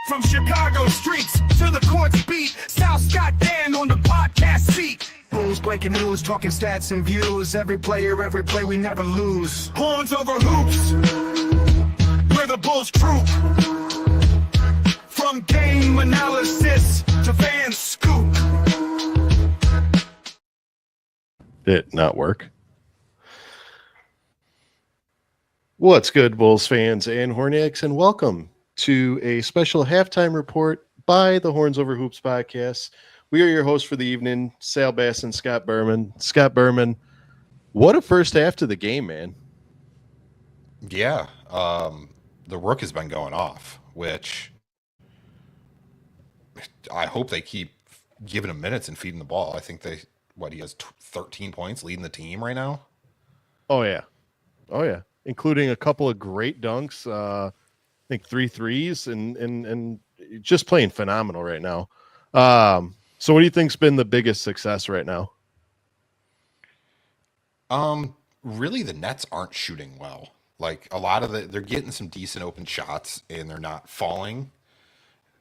From Chicago streets to the courts beat, South Scott Dan on the podcast seat. Bulls breaking news, talking stats and views. Every player, every play, we never lose. Horns over hoops, we're the Bulls troop. From game analysis to fan scoop. Did it not work? What's good, Bulls fans and Hornets, and welcome to a special halftime report by the Horns Over Hoops podcast. We are your hosts for the evening, Sal Bass and Scott Berman. Scott Berman, what a first half to the game, man. Yeah, the Rook has been going off, which I hope they keep giving him minutes and feeding the ball. I think he has 13 points leading the team right now. Oh, yeah. Including a couple of great dunks. I think 3 threes and just playing phenomenal right now. So what do you think's been the biggest success right now? Really the Nets aren't shooting well. Like a lot of they're getting some decent open shots and they're not falling.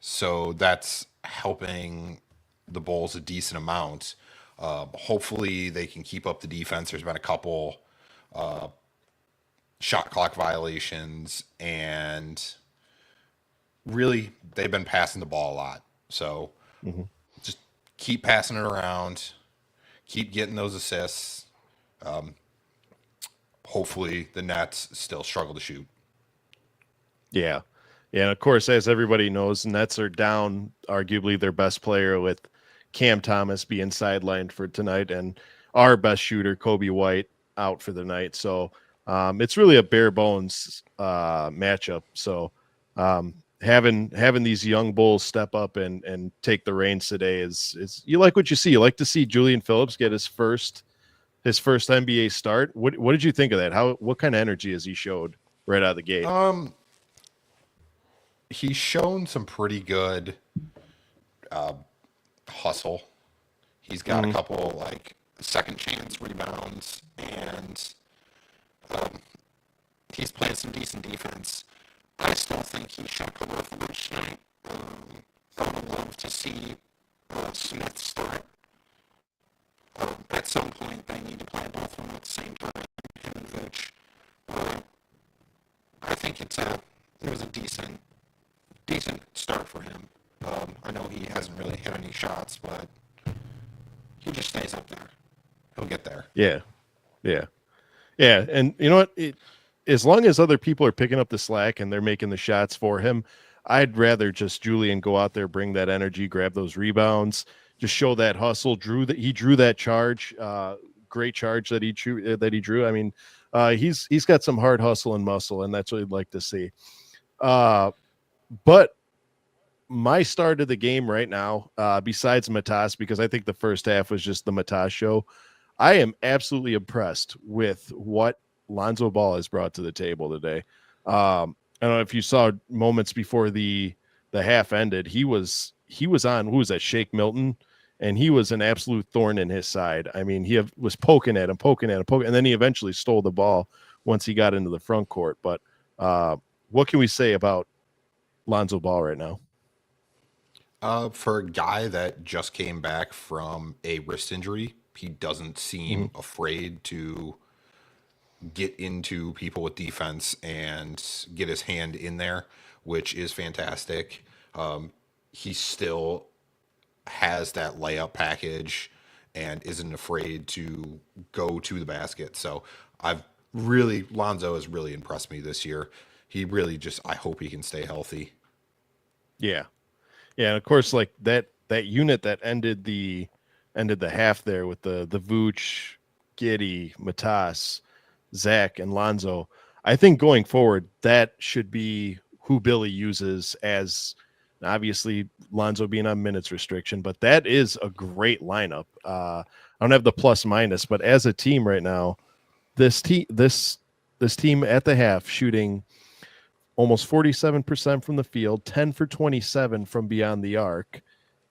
So that's helping the Bulls a decent amount. Hopefully they can keep up the defense. There's been a couple shot clock violations, and really they've been passing the ball a lot. So just keep passing it around, keep getting those assists. Hopefully the Nets still struggle to shoot. Yeah. And of course, as everybody knows, Nets are down arguably their best player with Cam Thomas being sidelined for tonight, and our best shooter, Kobe White, out for the night. So it's really a bare bones matchup. So having these young Bulls step up and take the reins today is you like what you see. You like to see Julian Phillips get his first NBA start. What did you think of that? What kind of energy has he showed right out of the gate? He's shown some pretty good hustle. He's got a couple like second chance rebounds, and he's playing some decent defense. I still think he should come off the bench tonight. I would love to see Smith start. At some point, they need to play both of them at the same time, him and Vooch. I think it was a decent start for him. I know he hasn't really hit any shots, but he just stays up there. He'll get there. Yeah. And you know what? As long as other people are picking up the slack and they're making the shots for him, I'd rather just Julian go out there, bring that energy, grab those rebounds, just show that hustle. He drew that charge, great charge that he drew. I mean, he's got some hard hustle and muscle, and that's what I'd like to see. But my start of the game right now, besides Matas, because I think the first half was just the Matas show, I am absolutely impressed with what Lonzo Ball has brought to the table today. I don't know if you saw moments before the half ended. He was on, who was that, Shake Milton, and he was an absolute thorn in his side. I mean, he was poking at him, and then he eventually stole the ball once he got into the front court. But what can we say about Lonzo Ball right now? For a guy that just came back from a wrist injury, he doesn't seem afraid to get into people with defense and get his hand in there, which is fantastic. He still has that layup package and isn't afraid to go to the basket. So Lonzo has really impressed me this year. He really I hope he can stay healthy. Yeah. And of course, like that unit that ended the half there with the Vooch, Giddey, Matas, Zach, and Lonzo. I think going forward, that should be who Billy uses, as obviously Lonzo being on minutes restriction, but that is a great lineup. I don't have the plus minus, but as a team right now, this team at the half shooting almost 47% from the field, 10 for 27 from beyond the arc,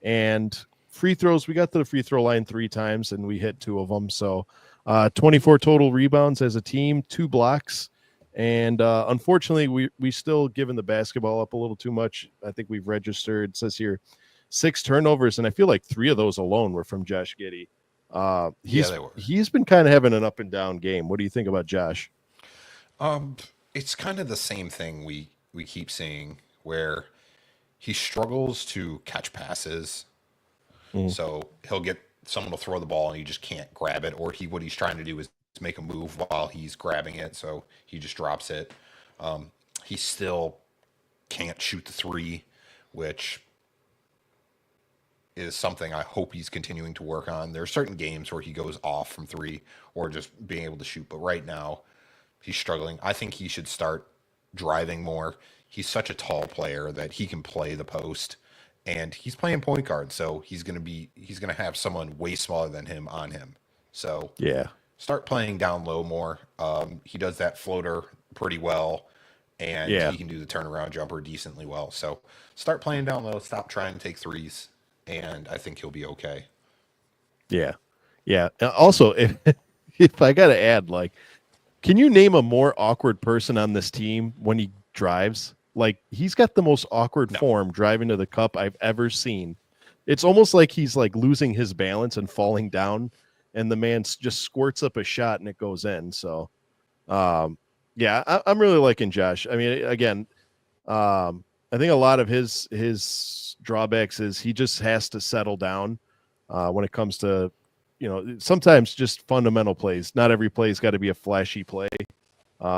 and free throws. We got to the free throw line 3 times and we hit 2 of them. So 24 total rebounds as a team, 2 blocks, And unfortunately, we still giving the basketball up a little too much. I think we've registered, it says here, 6 turnovers, and I feel like 3 of those alone were from Josh Giddey. They were. He's been kind of having an up and down game. What do you think about Josh? It's kind of the same thing we keep seeing where he struggles to catch passes. So he'll get someone to throw the ball and he just can't grab it, or what he's trying to do is make a move while he's grabbing it, so he just drops it. He still can't shoot the 3, which is something I hope he's continuing to work on. There are certain games where he goes off from 3 or just being able to shoot, but right now he's struggling. I think he should start driving more. He's such a tall player that he can play the post, and he's playing point guard, so he's gonna have someone way smaller than him on him. So Yeah. start playing down low more. He does that floater pretty well, and he can do the turnaround jumper decently well. So start playing down low. Stop trying to take threes, and I think he'll be okay. Yeah. Yeah. Also, if I got to add, like, can you name a more awkward person on this team when he drives? Like, he's got the most awkward form driving to the cup I've ever seen. It's almost like he's like losing his balance and falling down, and the man just squirts up a shot and it goes in. So, I'm really liking Josh. I mean, again, I think a lot of his drawbacks is he just has to settle down when it comes to, sometimes just fundamental plays. Not every play's got to be a flashy play.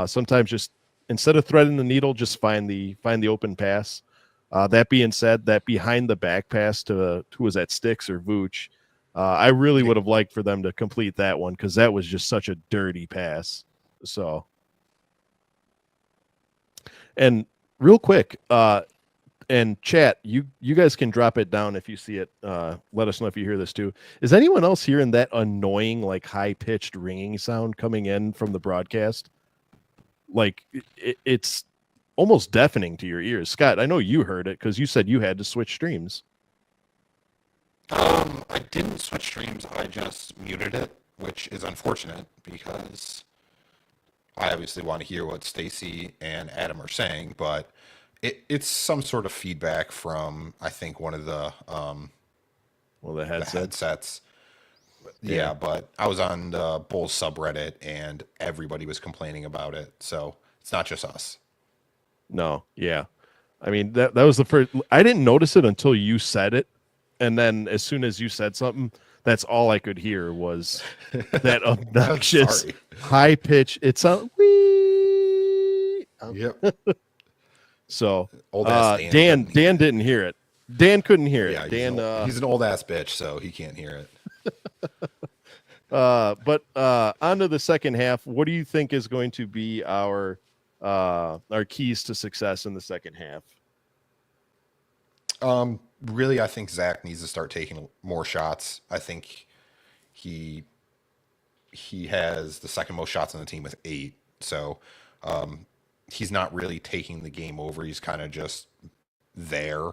Sometimes just instead of threading the needle, just find the open pass. That being said, that behind the back pass to who was that, Sticks or Vooch, I really would have liked for them to complete that one because that was just such a dirty pass. So, and real quick, and chat, you guys can drop it down if you see it. Let us know if you hear this too. Is anyone else hearing that annoying, like high-pitched ringing sound coming in from the broadcast? Like it's almost deafening to your ears. Scott, I know you heard it because you said you had to switch streams. I didn't switch streams. I just muted it, which is unfortunate because I obviously want to hear what Stacy and Adam are saying, but it's some sort of feedback from, I think, one of the the headsets. Yeah, but I was on the Bulls subreddit and everybody was complaining about it, so it's not just us. No, yeah. I mean, that was the first. I didn't notice it until you said it, and then as soon as you said something, that's all I could hear was that obnoxious high pitch. It's a wee. Yep. So Dan didn't hear it. Dan couldn't hear it. Yeah, Dan, he's an old ass bitch, so he can't hear it. But on to the second half. What do you think is going to be our keys to success in the second half? Really, I think Zach needs to start taking more shots. I think he has the second most shots on the team with 8. So he's not really taking the game over. He's kind of just there.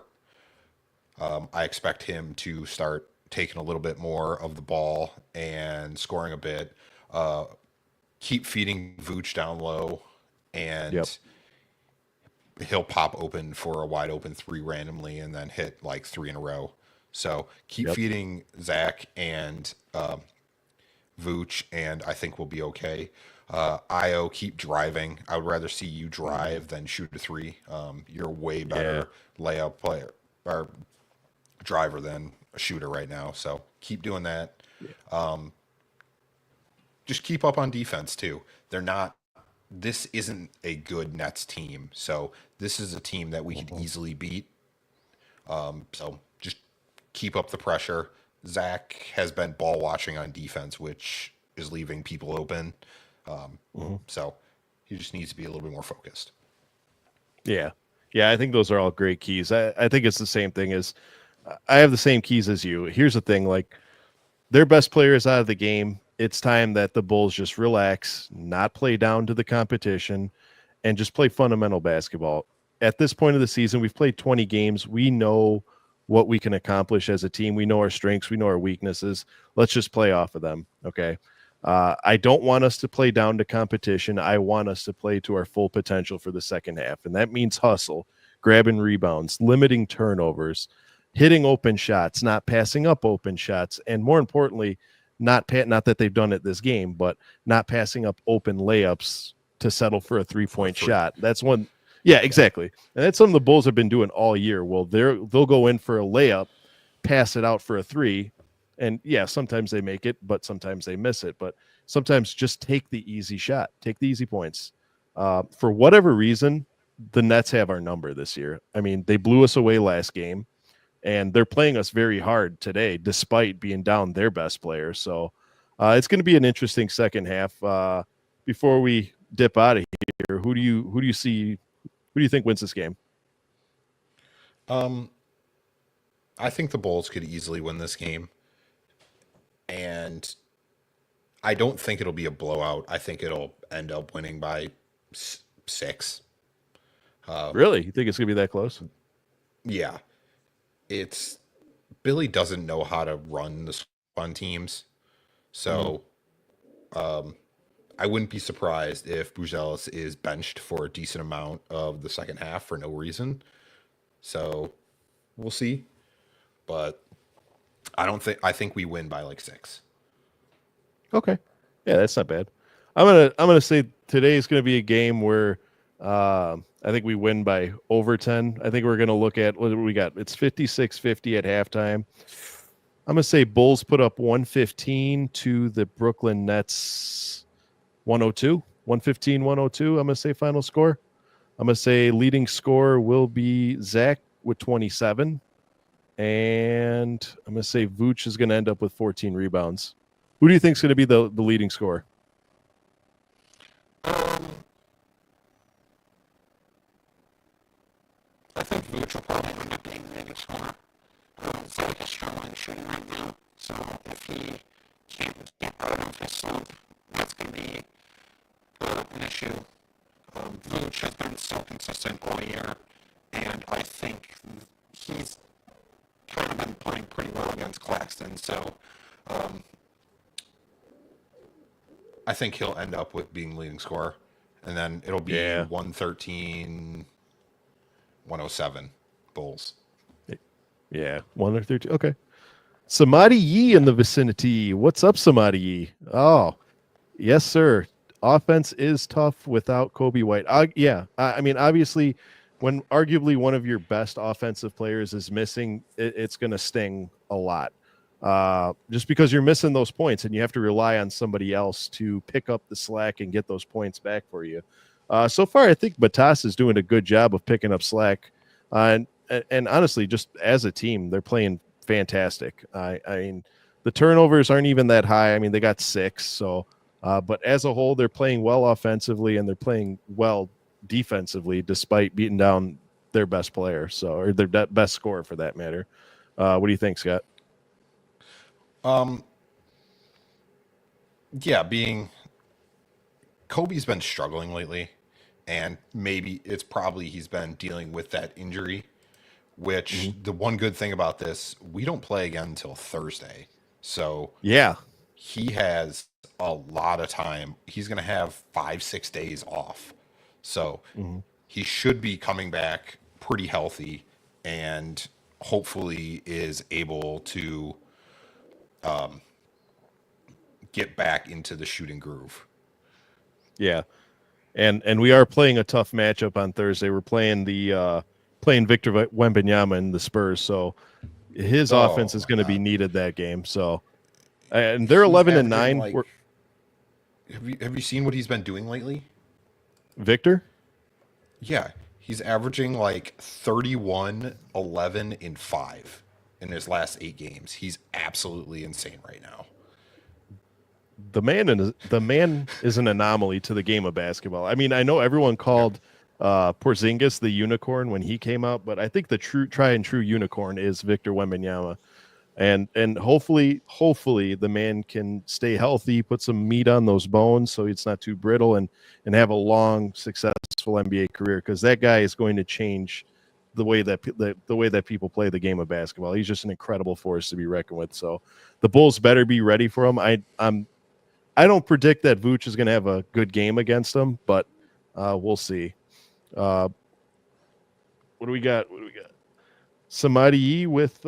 I expect him to start taking a little bit more of the ball and scoring a bit. Keep feeding Vooch down low, and he'll pop open for a wide open 3 randomly and then hit like 3 in a row. So keep feeding Zach and Vooch, and I think we'll be okay. Io, keep driving. I would rather see you drive than shoot a 3. You're way better layup player or driver than a shooter right now. So keep doing that. Just keep up on defense too. This isn't a good Nets team. So this is a team that we could easily beat. So just keep up the pressure. Zach has been ball watching on defense, which is leaving people open. So he just needs to be a little bit more focused. Yeah. I think those are all great keys. I think it's the same thing as I have the same keys as you. Here's the thing, like their best player is out of the game. It's time that the Bulls just relax, not play down to the competition, and just play fundamental basketball. At this point of the season, we've played 20 games. We know what we can accomplish as a team. We know our strengths. We know our weaknesses. Let's just play off of them. Okay. I don't want us to play down to competition. I want us to play to our full potential for the second half. And that means hustle, grabbing rebounds, limiting turnovers, hitting open shots, not passing up open shots, and more importantly, not that they've done it this game, but not passing up open layups to settle for a 3-point shot. That's one. Yeah, exactly. And that's something the Bulls have been doing all year. Well, they'll go in for a layup, pass it out for a 3, and yeah, sometimes they make it, but sometimes they miss it. But sometimes just take the easy shot, take the easy points. For whatever reason, the Nets have our number this year. I mean, they blew us away last game, and they're playing us very hard today, despite being down their best player. So it's going to be an interesting second half. Before we dip out of here, who do you see? Who do you think wins this game? I think the Bulls could easily win this game. And I don't think it'll be a blowout. I think it'll end up winning by 6. Really? You think it's going to be that close? Yeah. It's Billy doesn't know how to run the fun teams. So I wouldn't be surprised if Buzelis is benched for a decent amount of the second half for no reason. So we'll see. But I think we win by like 6. Okay. Yeah, that's not bad. I'm gonna say today is gonna be a game where I think we win by over 10. I think we're gonna look at what we got. It's 56-50 at halftime. I'm gonna say Bulls put up 115 to the Brooklyn Nets 102. 115-102. I'm gonna say final score. I'm gonna say leading scorer will be Zach with 27. And I'm going to say Vooch is going to end up with 14 rebounds. Who do you think is going to be the leading scorer? I think Vooch will probably end up being the leading scorer. Zach is struggling shooting right now. So if he can't get out of his slump, that's going to be an issue. Vooch has been so consistent all year. And I think he's kind of been playing pretty well against Claxton, so I think he'll end up with being leading scorer, and then it'll be 113, 107 Bulls. Yeah, 113. Okay. Samadi Yee in the vicinity. What's up, Samadi Yee? Oh, yes, sir. Offense is tough without Kobe White. I mean, obviously, when arguably one of your best offensive players is missing, it's going to sting a lot. Just because you're missing those points and you have to rely on somebody else to pick up the slack and get those points back for you. So far, I think Matas is doing a good job of picking up slack. And honestly, just as a team, they're playing fantastic. I mean, the turnovers aren't even that high. I mean, they got 6. So, but as a whole, they're playing well offensively and they're playing well defensively, despite beating down their best player, or their best scorer for that matter. What do you think, Scott? Kobe's been struggling lately, and maybe it's probably he's been dealing with that injury, which the one good thing about this, we don't play again until Thursday. So yeah, he has a lot of time. He's going to have 5-6 days off. So he should be coming back pretty healthy and hopefully is able to get back into the shooting groove. Yeah. And we are playing a tough matchup on Thursday. We're playing playing Victor Wembanyama and the Spurs, so his offense is going to be needed that game. So and they're 11-9. Have you seen what he's been doing lately? Victor? Yeah, he's averaging like 31, 11, and 5 in his last 8 games. He's absolutely insane right now. The man is an anomaly to the game of basketball. I mean, I know everyone called Porzingis the unicorn when he came out, but I think the tried and true unicorn is Victor Wembanyama. And hopefully the man can stay healthy, put some meat on those bones so it's not too brittle, and have a long, successful NBA career, because that guy is going to change the way that people play the game of basketball. He's just an incredible force to be reckoned with. So the Bulls better be ready for him. I don't predict that Vooch is going to have a good game against them, but we'll see. What do we got? Samadi with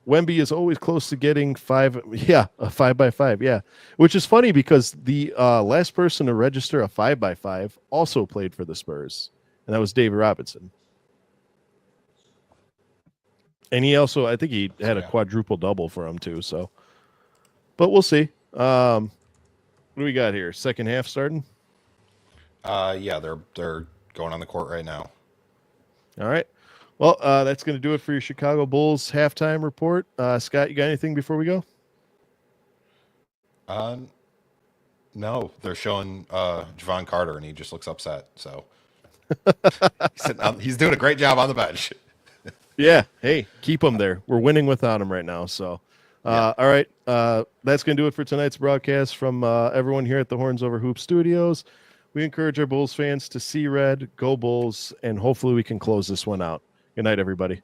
Wemby is always close to getting 5. Yeah, a 5x5. Yeah, which is funny because the last person to register a 5x5 also played for the Spurs, and that was David Robinson. And he also, I think he had a quadruple double for him too. So, but we'll see. What do we got here? Second half starting. Yeah, they're going on the court right now. All right. Well, that's going to do it for your Chicago Bulls halftime report. Scott, you got anything before we go? No, they're showing Javon Carter, and he just looks upset. So he's doing a great job on the bench. Yeah. Hey, keep him there. We're winning without him right now. So, all right. That's going to do it for tonight's broadcast from everyone here at the Horns Over Hoops Studios. We encourage our Bulls fans to see red, go Bulls, and hopefully we can close this one out. Good night, everybody.